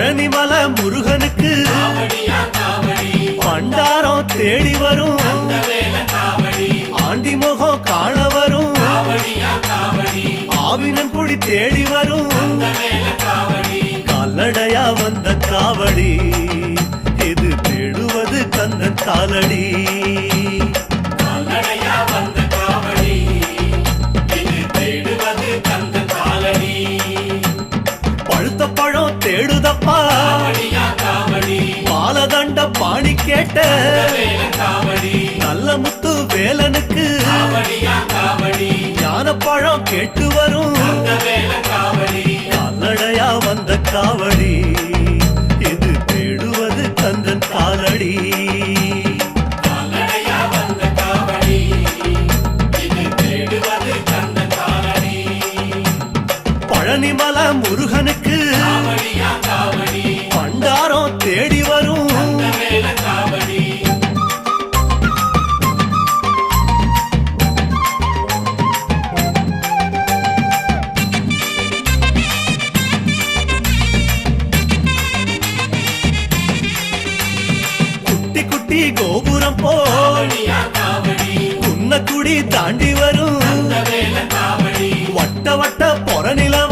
பழனிமலை முருகனுக்கு பண்டாரம் தேடி வரும் ஆண்டி முகம் காண வரும் ஆவினன் குடி தேடி வரும் கால்நடையா வந்த காவடி இது தேடுவது கந்தன் காலடி பழுத்த பழம் தேடுதப்பா பாலதண்ட பாணி கேட்ட நல்ல முத்து வேலனுக்கு ஞான பழம் கேட்டு வரும் கால்நடையா வந்த காவடி இது தேடுவது கந்தன் காலடி பழனிமலை முருகனுக்கு பண்டாரம் தேடி வரும் குட்டி குட்டி கோபுரம் போ குன்னக்குடி தாண்டி வரும் வட்ட வட்ட பொறநிலம்